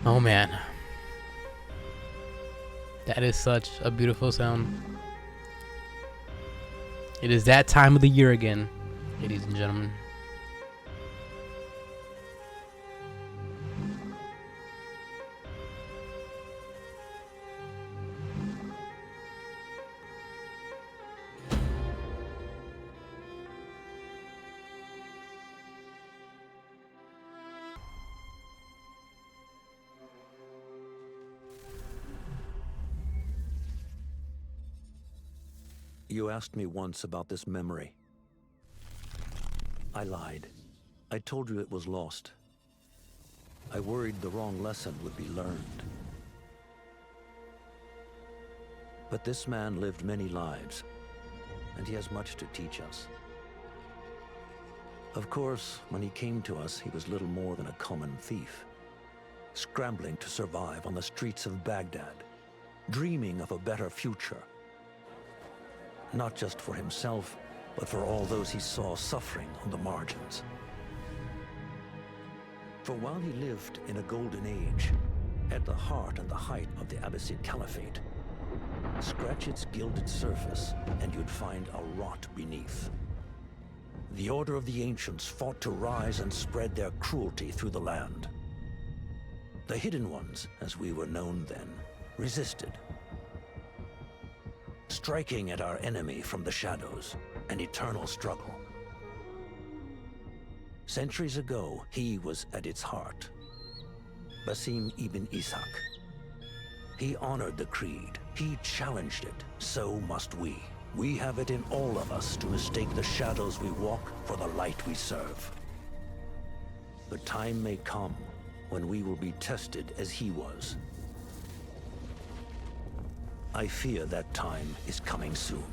Oh man, that is such a beautiful sound. It is that time of the year again, ladies and gentlemen. You asked me once about this memory. I lied. I told you it was lost. I worried the wrong lesson would be learned. But this man lived many lives, and he has much to teach us. Of course, when he came to us, he was little more than a common thief, scrambling to survive on the streets of Baghdad, dreaming of a better future. Not just for himself, but for all those he saw suffering on the margins. For while he lived in a golden age, at the heart and the height of the Abbasid Caliphate, scratch its gilded surface and you'd find a rot beneath. The Order of the Ancients fought to rise and spread their cruelty through the land. The Hidden Ones, as we were known then, resisted, striking at our enemy from the shadows, an eternal struggle. Centuries ago, he was at its heart. Basim ibn Ishaq. He honored the creed. He challenged it. So must we. We have it in all of us to mistake the shadows we walk for the light we serve. The time may come when we will be tested as he was. I fear that time is coming soon.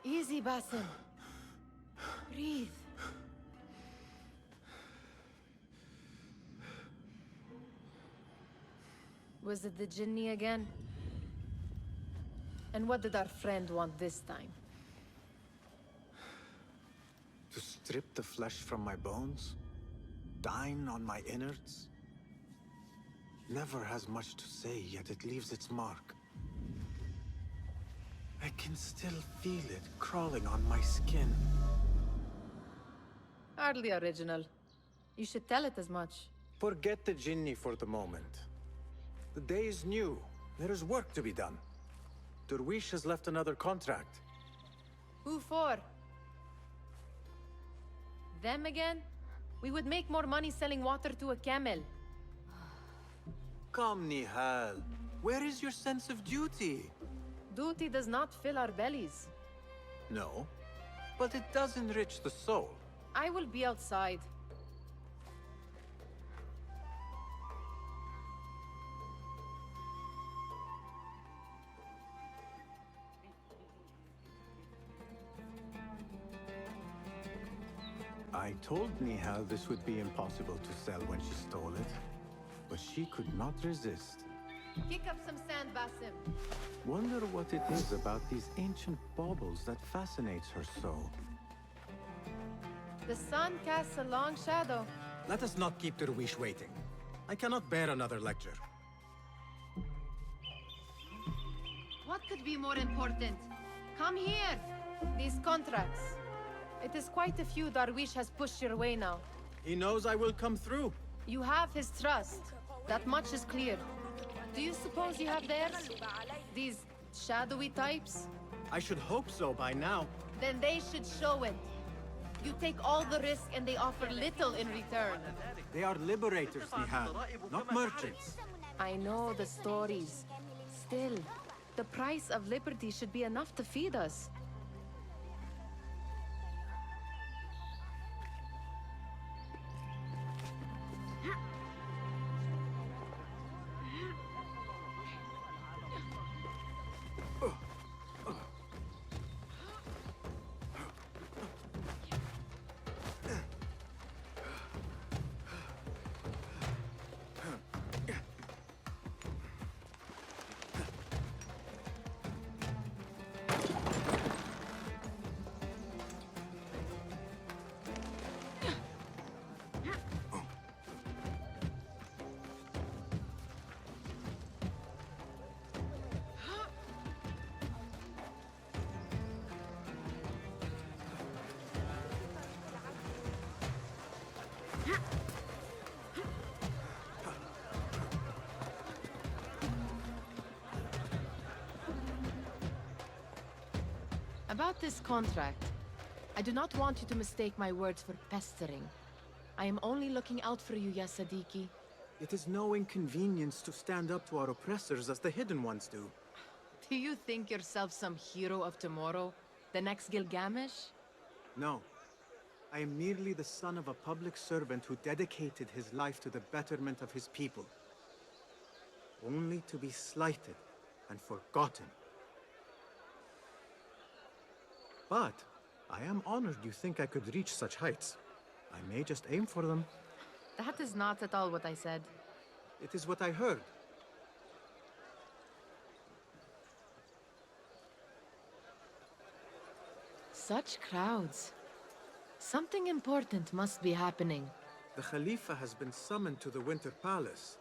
Easy, Basim. Breathe. Was it the Jinni again? And what did our friend want this time? To strip the flesh from my bones? Dine on my innards? Never has much to say, yet it leaves its mark. I can still feel it crawling on my skin. Hardly original. You should tell it as much. Forget the Jinni for the moment. The day is new. There is work to be done. Derwish has left another contract. Who for? Them again? We would make more money selling water to a camel. Come, Nihal. Where is your sense of duty? Duty does not fill our bellies. No, but it does enrich the soul. I will be outside. I told Nihal this would be impossible to sell when she stole it, but she could not resist. Kick up some sand, Basim. Wonder what it is about these ancient baubles that fascinates her so. The sun casts a long shadow. Let us not keep Derwish waiting. I cannot bear another lecture. What could be more important? Come here! These contracts. It is quite a few Darwish has pushed your way now. He knows I will come through. You have his trust. That much is clear. Do you suppose you have theirs? These shadowy types? I should hope so by now. Then they should show it. You take all the risk and they offer little in return. They are liberators, Nihal, not merchants. I know the stories. Still, the price of liberty should be enough to feed us. About this contract, I do not want you to mistake my words for pestering. I am only looking out for you, ya Sadiki. It is no inconvenience to stand up to our oppressors as the Hidden Ones do. Do you think yourself some hero of tomorrow? The next Gilgamesh? No. I am merely the son of a public servant who dedicated his life to the betterment of his people. Only to be slighted and forgotten. But I am honored you think I could reach such heights. I may just aim for them. That is not at all what I said. It is what I heard. Such crowds. Something important must be happening. The Khalifa has been summoned to the Winter Palace.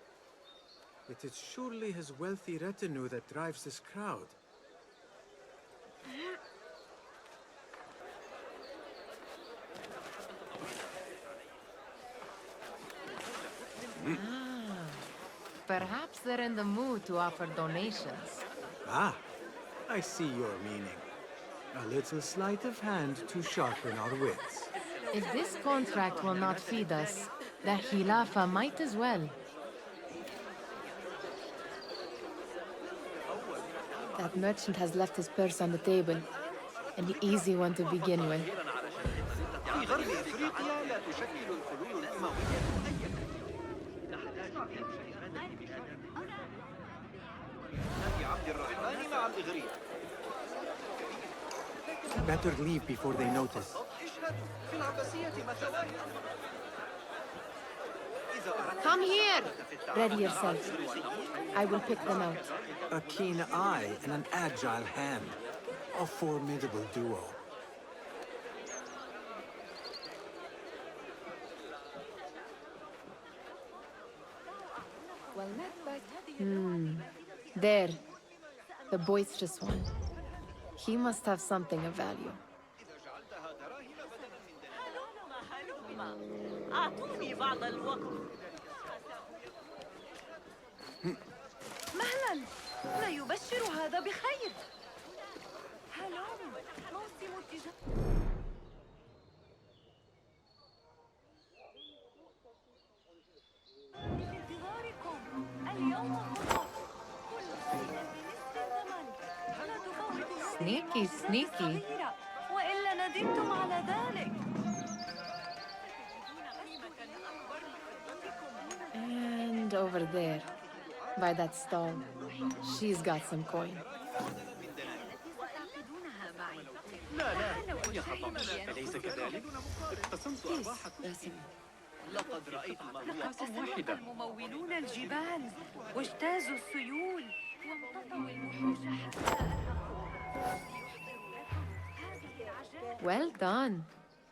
It is surely his wealthy retinue that drives this crowd. Perhaps they're in the mood to offer donations. Ah, I see your meaning. A little sleight of hand to sharpen our wits. If this contract will not feed us, the Khilafa might as well. That merchant has left his purse on the table. An easy one to begin with. Better leave before they notice. Come here! Ready yourself. I will pick them out. A keen eye and an agile hand. A formidable duo. There. The boisterous one. He must have something of value. أعطوني بعض الوقت. مهلا، لا يبشر هذا بخير. هلوم، موسم التجارة. بانتظاركم اليوم خطط. كل شيء بنصف الثمن. لا تفوتوا Sneaky, sneaky. وإلا ندمتم على ذلك. And over there, by that stall, she's got some coin. أليس كذلك؟ اقتسمت أرباحكم. Basim. لقد رأيت لقد تسلق الممولون الجبال واجتازوا السيول وامتطوا الوحوش حتى Well done.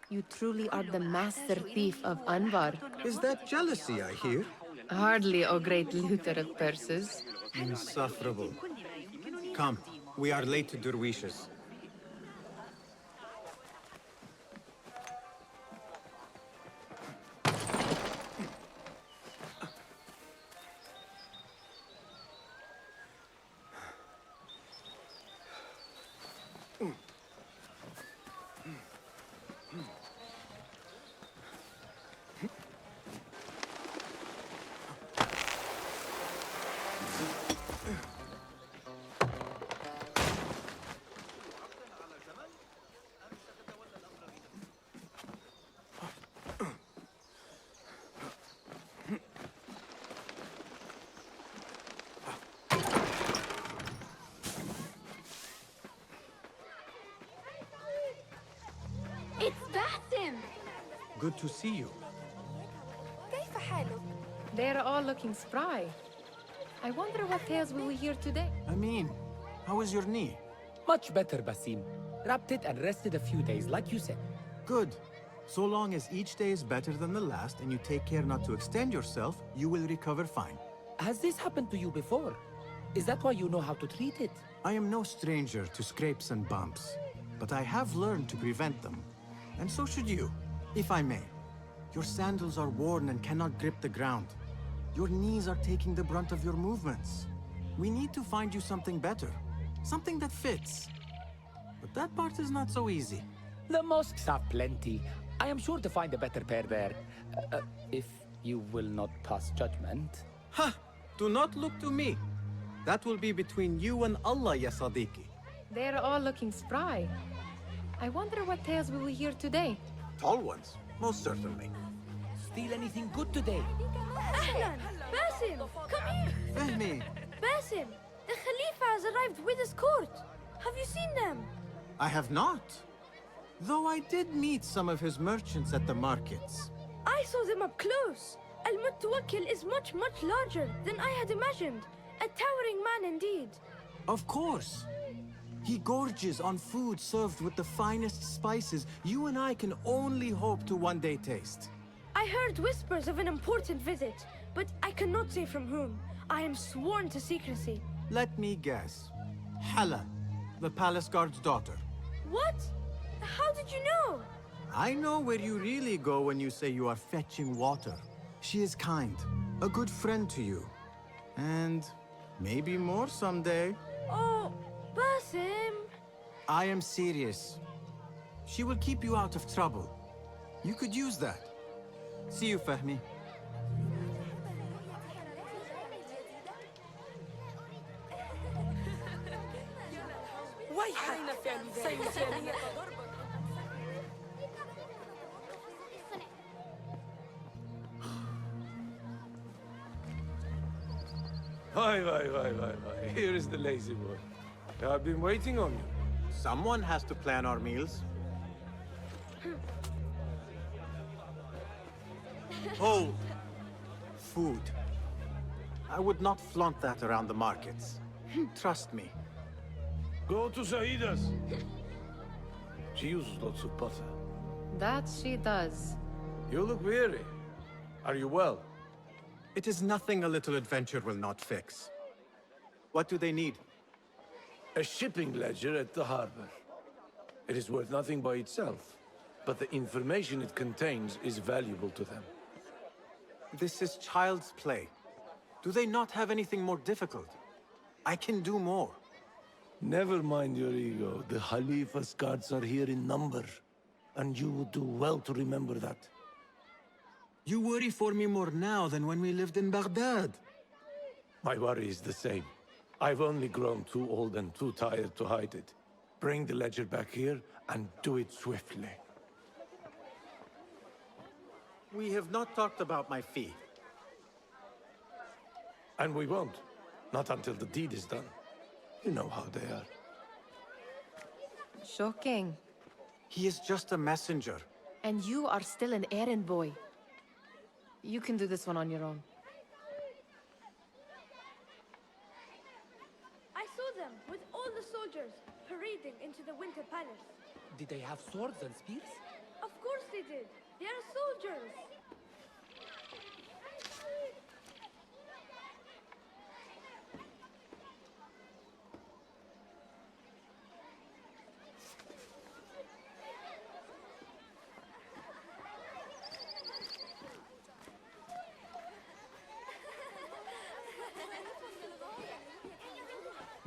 You truly are the master thief of Anbar. Is that jealousy I hear? Hardly a great looter of purses. Insufferable. Come, we are late to Derwishes. Good to see you. كيف حالك؟ They're all looking spry. I wonder what tales we will hear today. Amin, how is your knee? Much better, Basim. Wrapped it and rested a few days, like you said. Good. So long as each day is better than the last and you take care not to extend yourself, you will recover fine. Has this happened to you before? Is that why you know how to treat it? I am no stranger to scrapes and bumps, but I have learned to prevent them. And so should you, if I may. Your sandals are worn and cannot grip the ground. Your knees are taking the brunt of your movements. We need to find you something better. Something that fits. But that part is not so easy. The mosques have plenty. I am sure to find a better pair there. If you will not pass judgment. Ha! Do not look to me. That will be between you and Allah, ya Sadiqi. They're all looking spry. I wonder what tales we will hear today. Tall ones, most certainly. Steal anything good today? أهلا باسم come here Fehmi, Basim, the Khalifa has arrived with his court. Have you seen them? I have not. Though I did meet some of his merchants at the markets. I saw them up close. Al-Mutawakkil is much larger than I had imagined. A towering man indeed. Of course. He gorges on food served with the finest spices you and I can only hope to one day taste. I heard whispers of an important visit, but I cannot say from whom. I am sworn to secrecy. Let me guess. Hala, the palace guard's daughter. What? How did you know? I know where you really go when you say you are fetching water. She is kind, a good friend to you. And maybe more someday. Oh, Basim. I am serious. She will keep you out of trouble. You could use that. See you, Fahmi. Why. Here is the lazy boy. I've been waiting on you. Someone has to plan our meals. Hold. Food. I would not flaunt that around the markets. Trust me. Go to Saida's. She uses lots of butter. That she does. You look weary. Are you well? It is nothing a little adventure will not fix. What do they need? A shipping ledger at the harbor. It is worth nothing by itself, but the information it contains is valuable to them. This is child's play. Do they not have anything more difficult? I can do more. Never mind your ego. The Khalifa's guards are here in number, and you would do well to remember that. You worry for me more now than when we lived in Baghdad. My worry is the same. I've only grown too old and too tired to hide it. Bring the ledger back here, and do it swiftly. We have not talked about my fee. And we won't. Not until the deed is done. You know how they are. Shocking. He is just a messenger. And you are still an errand boy. You can do this one on your own. I saw them with all the soldiers parading into the Winter Palace. Did they have swords and spears? Of course they did. They are soldiers.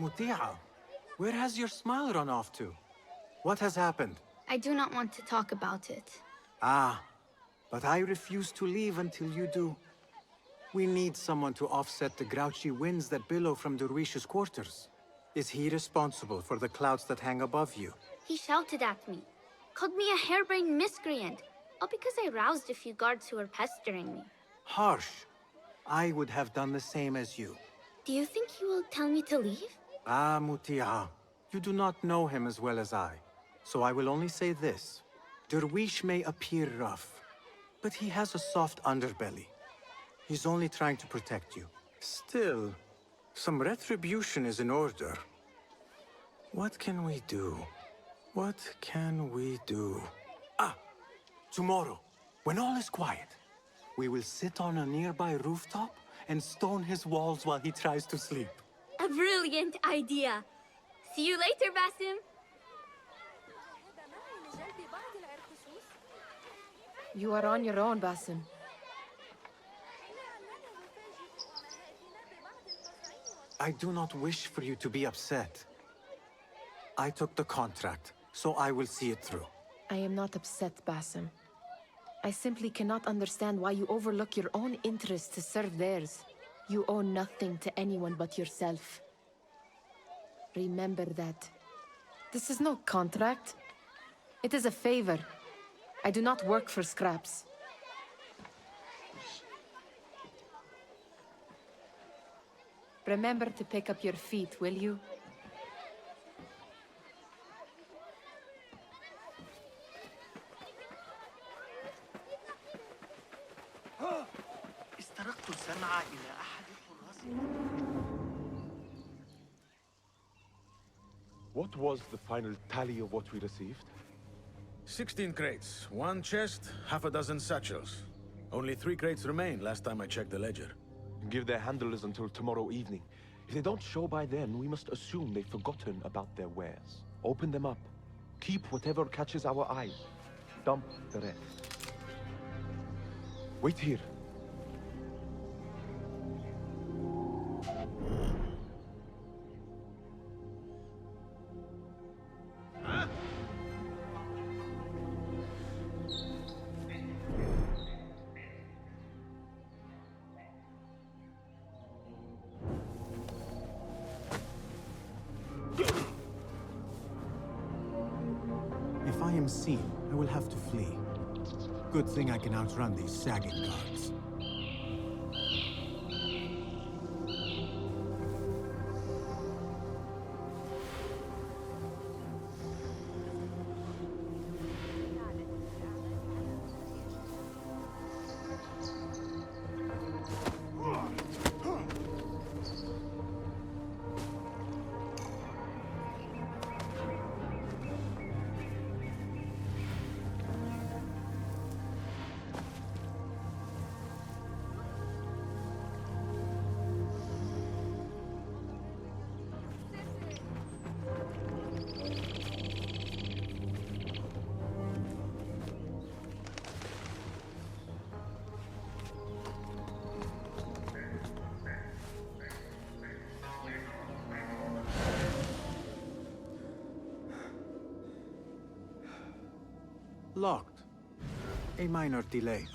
Muti'a, where has your smile run off to? What has happened? I do not want to talk about it. Ah, but I refuse to leave until you do. We need someone to offset the grouchy winds that billow from Derwish's quarters. Is he responsible for the clouds that hang above you? He shouted at me, called me a harebrained miscreant, all because I roused a few guards who were pestering me. Harsh. I would have done the same as you. Do you think he will tell me to leave? Ah, Muti'a, you do not know him as well as I. So I will only say this. Derwish may appear rough, But he has a soft underbelly. He's only trying to protect you. Still, some retribution is in order. What can we do? What can we do? Ah! Tomorrow, when all is quiet, we will sit on a nearby rooftop and stone his walls while he tries to sleep. A brilliant idea. See you later, Basim. You are on your own, Basim. I do not wish for you to be upset. I took the contract, so I will see it through. I am not upset, Basim. I simply cannot understand why you overlook your own interests to serve theirs. You owe nothing to anyone but yourself. Remember that. This is no contract. It is a favor. I do not work for scraps. Remember to pick up your feet, will you? استرقت السمع إلى أحد الحراس. What was the final tally of what we received? 16 crates, 1 chest, half a dozen satchels. Only 3 crates remain last time I checked the ledger. Give their handlers until tomorrow evening. If they don't show by then, we must assume they've forgotten about their wares. Open them up. Keep whatever catches our eye. Dump the rest. Wait here. If I am seen, I will have to flee. Good thing I can outrun these sagging guards. Locked. A minor delay.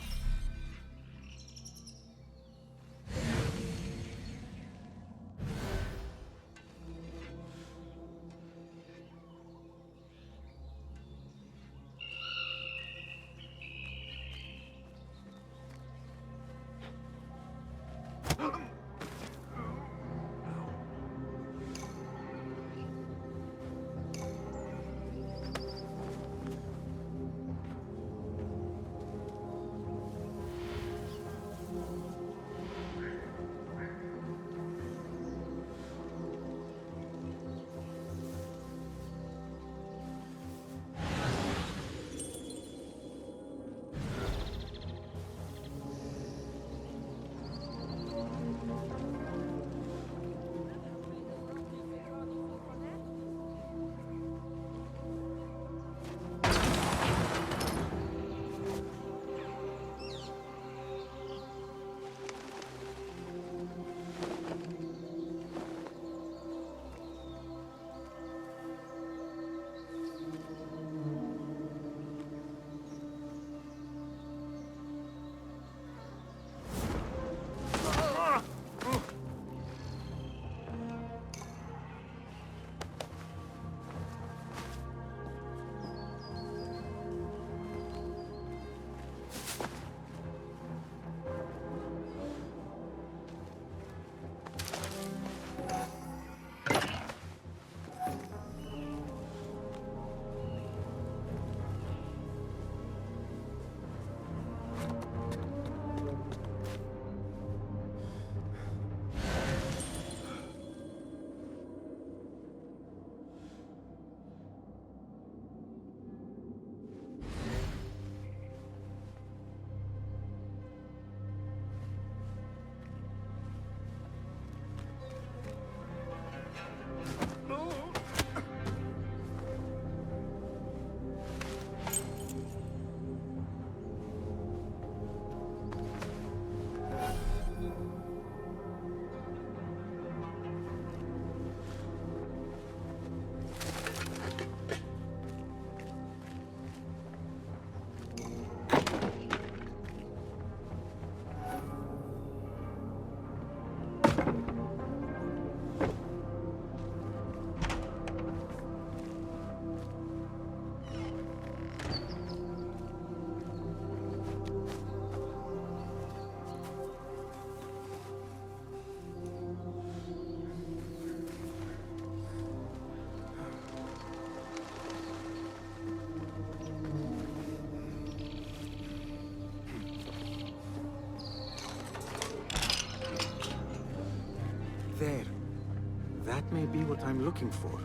be what I'm looking for.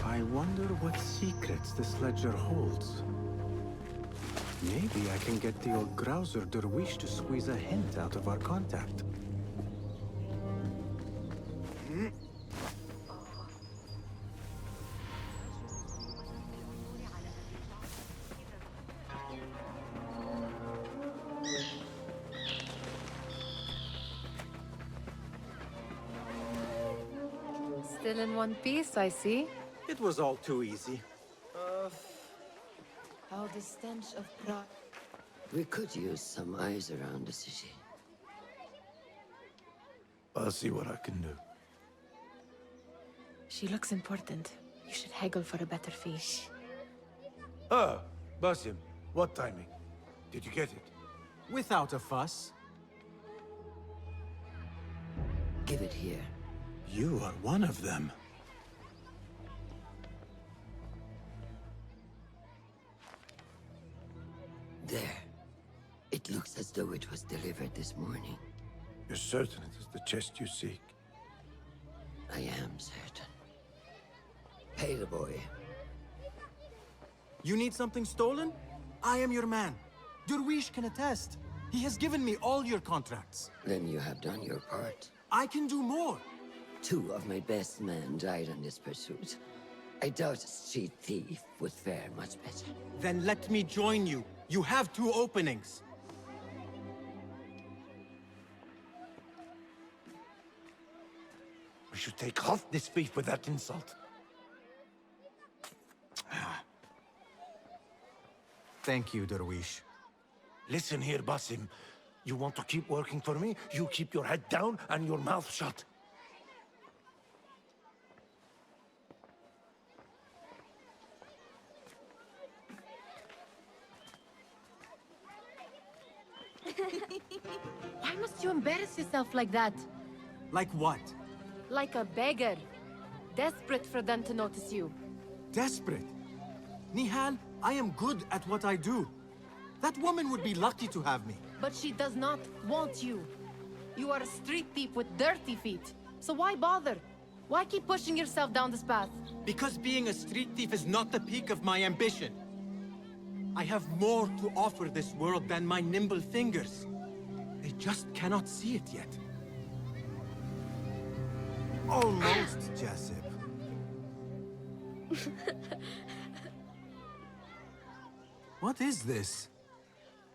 I wonder what secrets this ledger holds. Maybe I can get the old grouser Derwish to squeeze a hint out of our contact. Still in one piece, I see. It was all too easy. How the stench of pride. We could use some eyes around the city. I'll see what I can do. She looks important. You should haggle for a better fee. Ah, Basim, what timing? Did you get it? Without a fuss. Give it here. You are one of them. There. It looks as though it was delivered this morning. You're certain it is the chest you seek? I am certain. Pay the boy. You need something stolen? I am your man. Derwish can attest. He has given me all your contracts. Then you have done your part. I can do more. 2 of my best men died in this pursuit. I doubt a street thief would fare much better. Then let me join you. You have 2 openings. We should take half this beef with that insult. Thank you, Derwish. Listen here, Basim. You want to keep working for me? You keep your head down and your mouth shut. Why must you embarrass yourself like that? Like what? Like a beggar. Desperate for them to notice you. Desperate? Nihal, I am good at what I do. That woman would be lucky to have me. But she does not want you. You are a street thief with dirty feet. So why bother? Why keep pushing yourself down this path? Because being a street thief is not the peak of my ambition. I have more to offer this world than my nimble fingers. They just cannot see it yet. Almost, Jessup. What is this?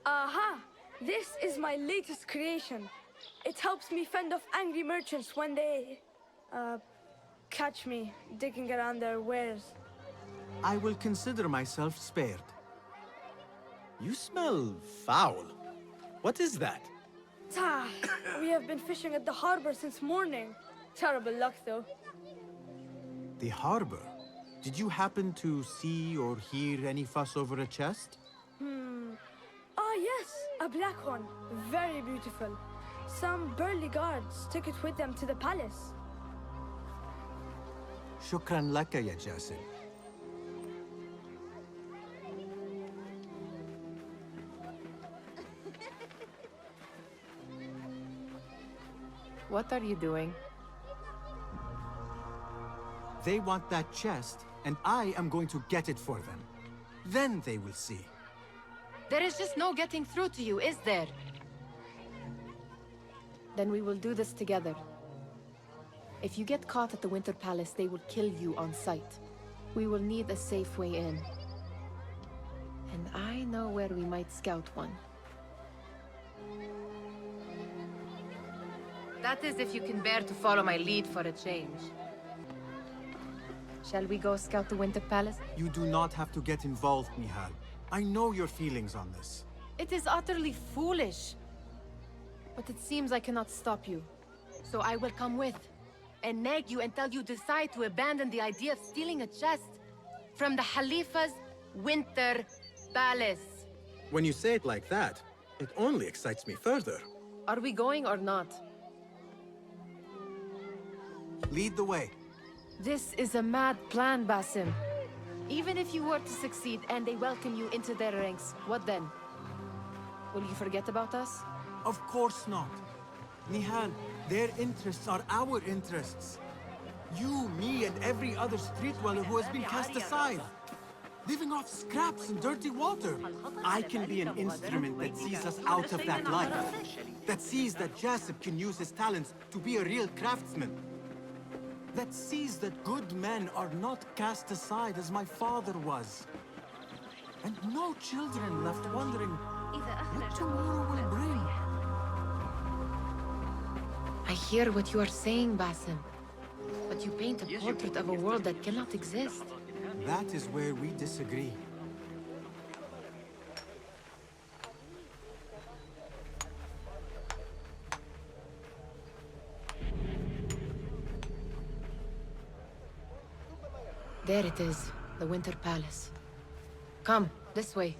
Aha! This is my latest creation. It helps me fend off angry merchants when they... catch me digging around their wares. I will consider myself spared. You smell foul. What is that? We have been fishing at the harbor since morning. Terrible luck, though. The harbor? Did you happen to see or hear any fuss over a chest? Ah, yes, a black one. Very beautiful. Some burly guards took it with them to the palace. Shukran laka ya Jasim. What are you doing? They want that chest, and I am going to get it for them. Then they will see. There is just no getting through to you, is there? Then we will do this together. If you get caught at the Winter Palace, they will kill you on sight. We will need a safe way in. And I know where we might scout one. That is if you can bear to follow my lead for a change. Shall we go scout the Winter Palace? You do not have to get involved, Nihal. I know your feelings on this. It is utterly foolish. But it seems I cannot stop you. So I will come with, and nag you until you decide to abandon the idea of stealing a chest from the Khalifa's Winter Palace. When you say it like that, it only excites me further. Are we going or not? Lead the way. This is a mad plan, Basim. Even if you were to succeed and they welcome you into their ranks, what then? Will you forget about us? Of course not. Nihal, Their interests are our interests. You, me, and every other street dweller who has been cast aside. Living off scraps and dirty water. I can be an instrument that sees us out of that life. That sees that Jasip can use his talents to be a real craftsman. That sees that good men are not cast aside as my father was. And no children left wondering what tomorrow will bring. I hear what you are saying, Basim. But you paint a portrait of a world that cannot exist. That is where we disagree. There it is, the Winter Palace. Come, this way.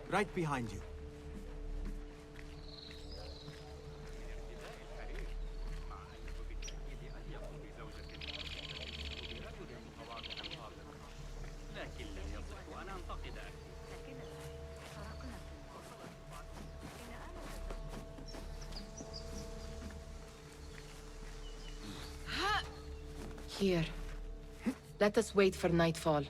Right behind you. Here. Let us wait for nightfall.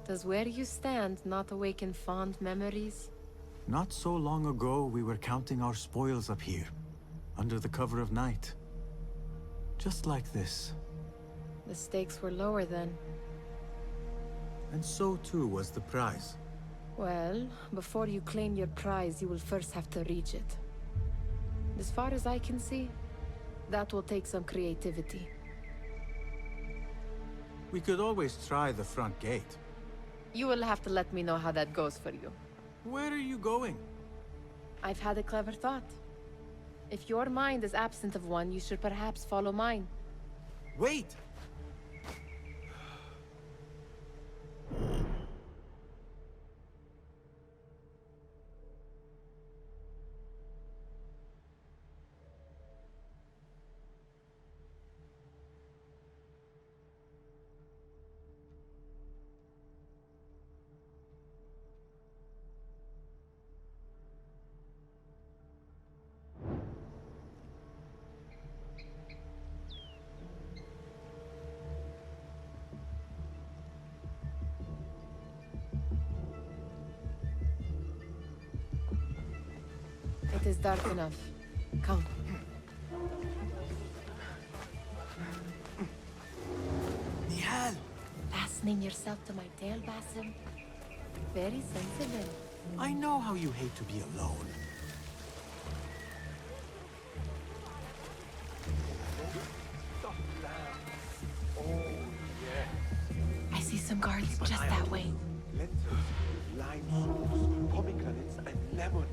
Does where you stand not awaken fond memories? Not so long ago, we were counting our spoils up here, under the cover of night. Just like this. The stakes were lower then. And so too was the prize. Well, before you claim your prize, you will first have to reach it. As far as I can see, that will take some creativity. We could always try the front gate. You will have to let me know how that goes for you. Where are you going? I've had a clever thought. If your mind is absent of one, you should perhaps follow mine. Wait! It is dark enough. Come. Nihal! Fastening yourself to my tail, Basim. Very sensible. I know how you hate to be alone. I see some guards just that way. Lentils, lime sauce, pomegranates, and lemon.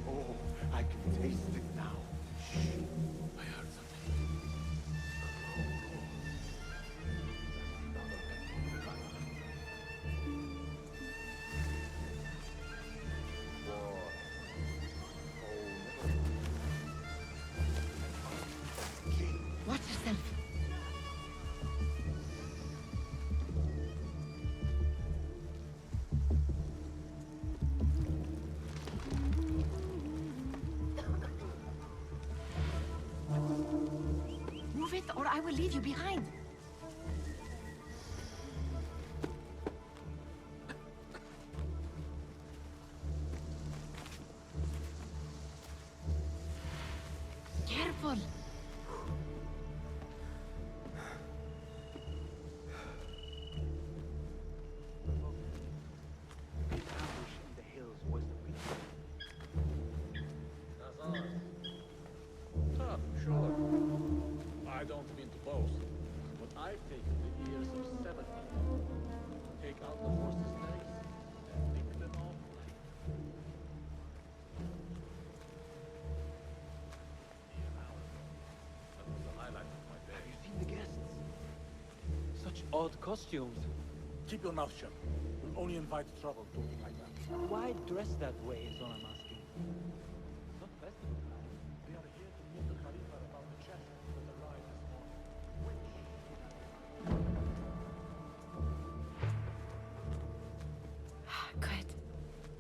Oh, I can taste it now. Shh. I heard something. Watch yourself. Move it, or I will leave you behind. Careful. Sure. I don't mean to boast, but I've taken the ears of 7 people. Take out the horse's legs and pick them off like... That was the highlight of my day. Have you seen the guests? Such odd costumes. Keep your mouth shut. We'll only invite trouble talking like that. Why dress that way is all I'm asking. Not festival time. They are here to meet the Khalifa about the chest that arrived this morning. Which...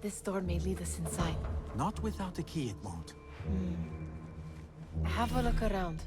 This door may lead us inside. Not without a key, it won't. Have a look around.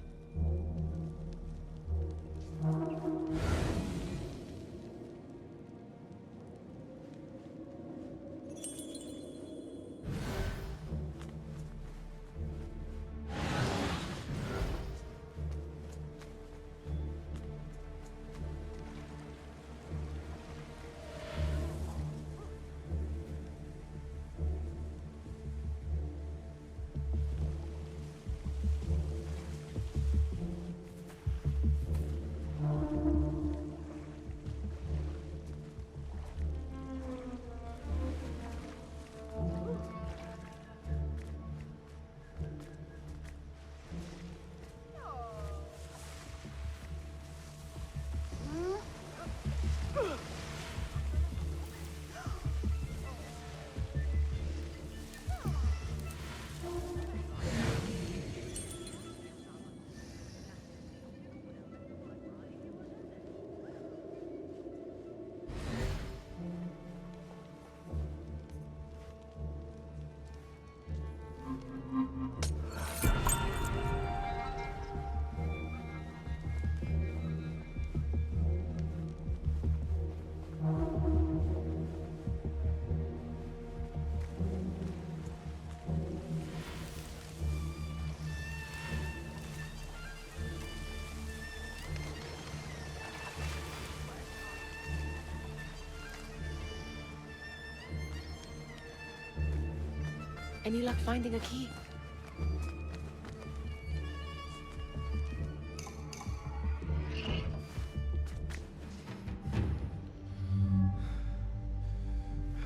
Any luck finding a key?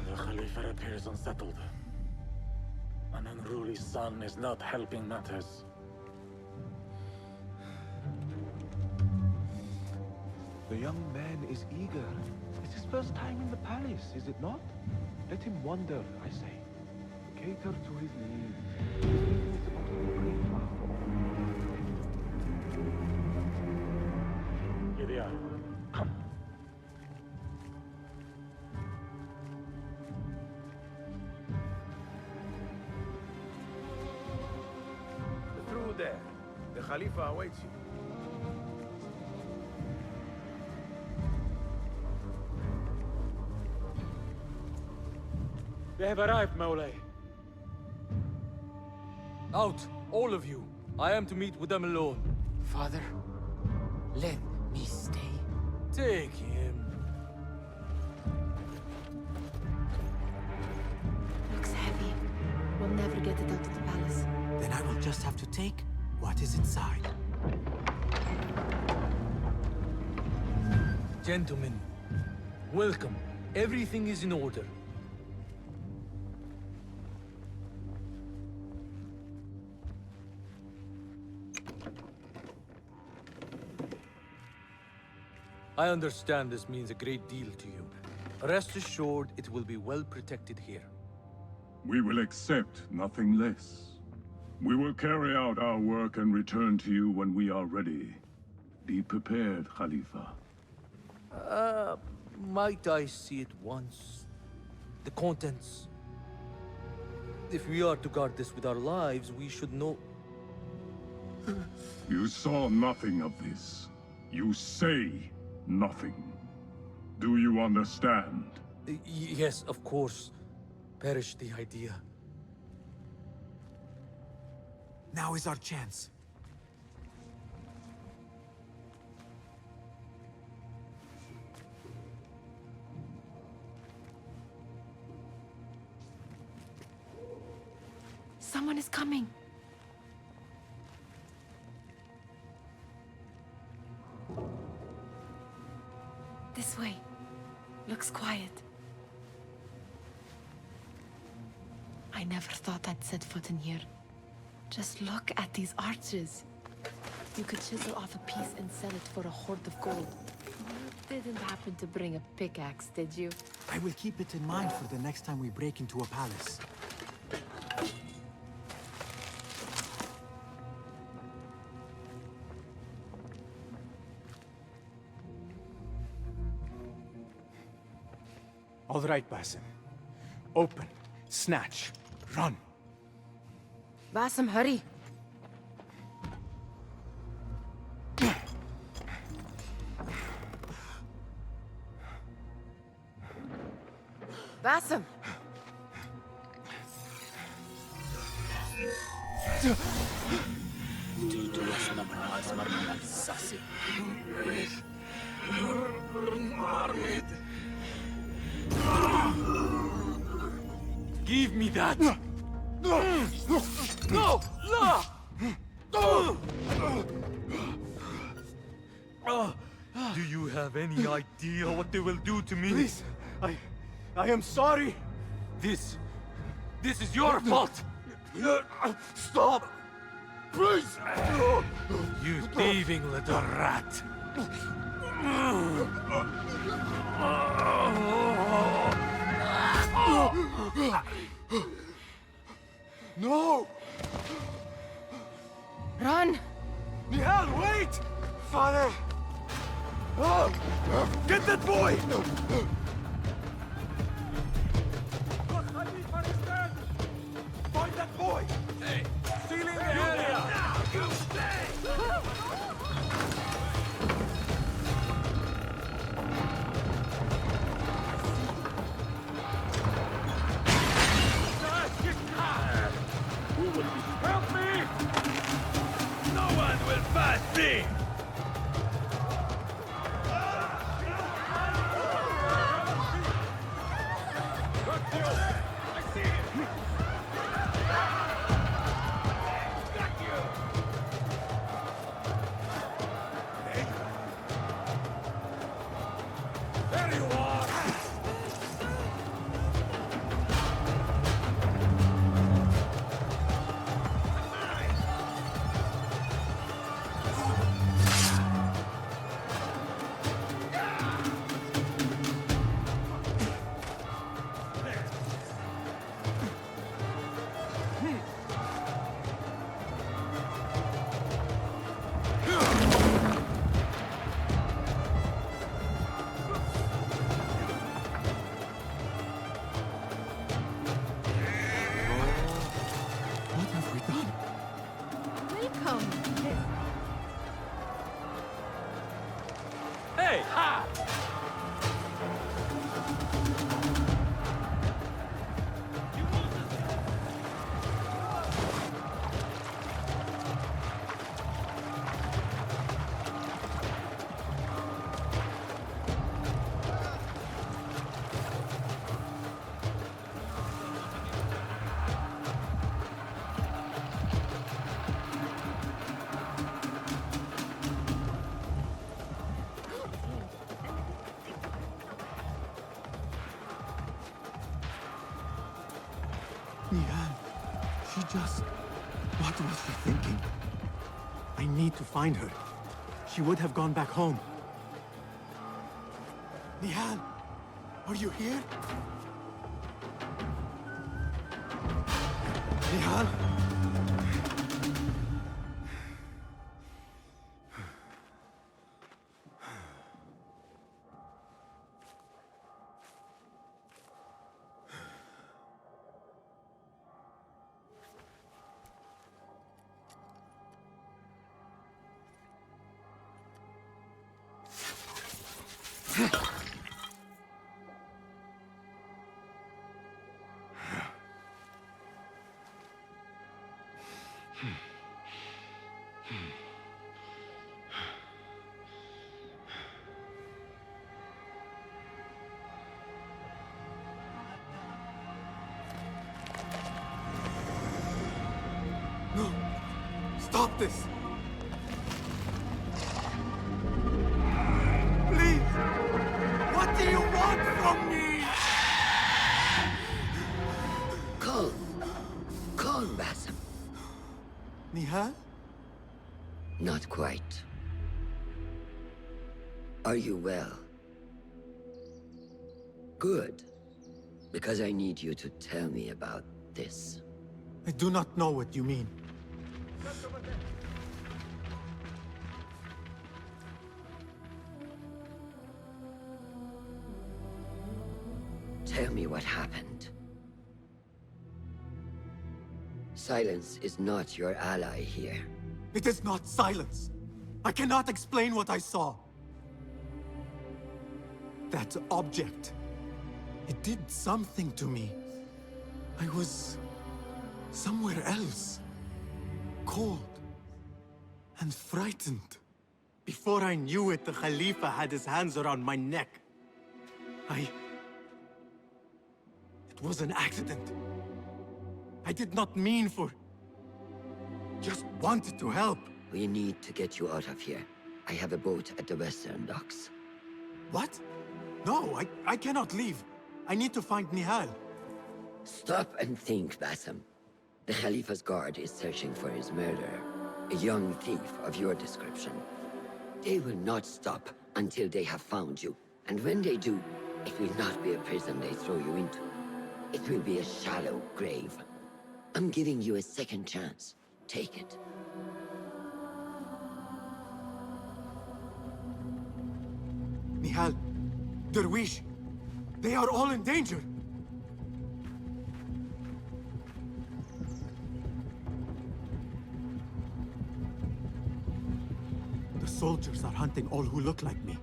The Khalifa appears unsettled. An unruly son is not helping matters. The young man is eager. It's his first time in the palace, is it not? Let him wander, I say. Cater to his needs. It's about to be a great one for all. Here they are. Come. Through there. The Khalifa awaits you. They have arrived, Mawlay. Out, all of you. I am to meet with them alone. Father, let me stay. Take him. Looks heavy. We'll never get it out of the palace. Then I will just have to take what is inside. Gentlemen, welcome. Everything is in order. I understand this means a great deal to you. Rest assured, it will be well protected here. We will accept nothing less. We will carry out our work and return to you when we are ready. Be prepared, Khalifa. Might I see it once? The contents. If we are to guard this with our lives, we should know... You saw nothing of this. You say nothing. Do you understand? Yes, of course. Perish the idea. Now is our chance. Someone is coming. This way. Looks quiet. I never thought I'd set foot in here. Just look at these arches. You could chisel off a piece and sell it for a hoard of gold. You didn't happen to bring a pickaxe, did you? I will keep it in mind for the next time we break into a palace. All right, Basim. Open Snatch. Run. Basim, hurry. Basim! Give me that! No! No! Do you have any idea what they will do to me? Please, I am sorry. This is your fault! Stop! Please! You thieving little rat! No! Run! Nihal, wait! Father! Oh! Get that boy! Find that boy! Hey! Sealing the area! You stay! Who will be? Help me! No one will pass me! I see him! Got you! There you are! What have we done? Welcome. Hey! Ha! Nihal, she just... What was she thinking? I need to find her. She would have gone back home. Nihal, are you here? Nihal? No! Stop this! Please! What do you want from me? Calm. Calm, Basim. Nihal? Not quite. Are you well? Good. Because I need you to tell me about this. I do not know what you mean. Tell me what happened. Silence is not your ally here. It is not silence. I cannot explain what I saw. That object. It did something to me. I was somewhere else. Cold and frightened. Before I knew it, the Khalifa had his hands around my neck. It was an accident. I did not mean for... Just wanted to help. We need to get you out of here. I have a boat at the western docks. What? No, I cannot leave. I need to find Nihal. Stop and think, Basim. The Khalifa's guard is searching for his murderer. A young thief of your description. They will not stop until they have found you. And when they do, it will not be a prison they throw you into. It will be a shallow grave. I'm giving you a second chance. Take it. Nihal, Derwish, they are all in danger. The soldiers are hunting all who look like me.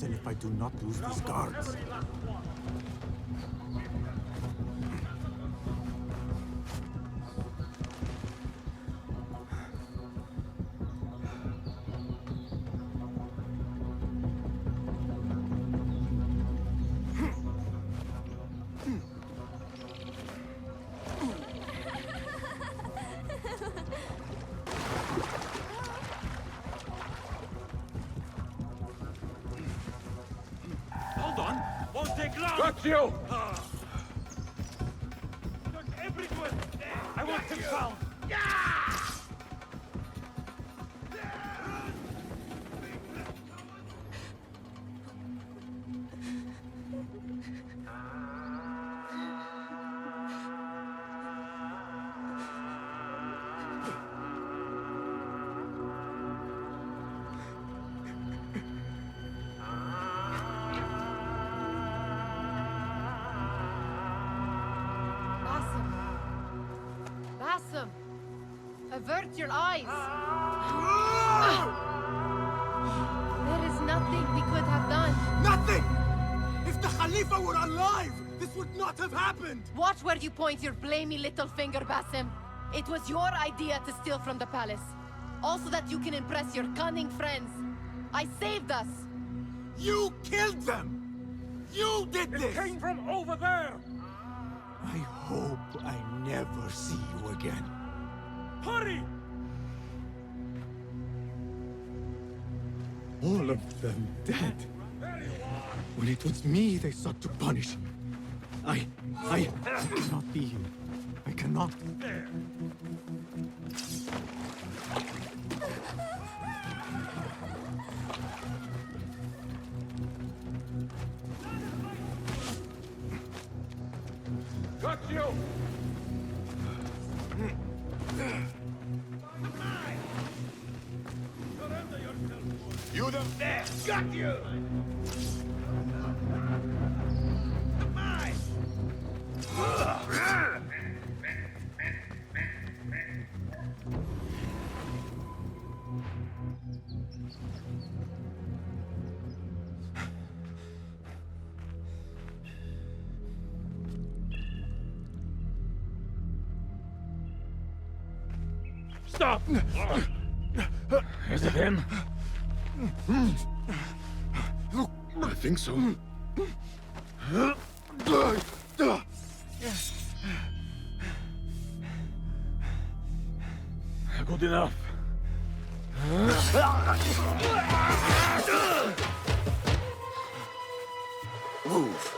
If I do not lose these guards. Got you! Search everywhere! I want him found! Basim! Avert your eyes! There is nothing we could have done. Nothing! If the Khalifa were alive, this would not have happened! Watch where you point your blamey little finger, Basim. It was your idea to steal from the palace. Also that you can impress your cunning friends. I saved us! You killed them! You did this! It came from over there! I hope I never see you again. Hurry! All of them dead. When it was me they sought to punish. I cannot be here. I cannot. There. Got you! You them there! Got you! Stop! Is it him? I think so. Good enough. Move.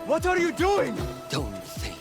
What are you doing? Don't think.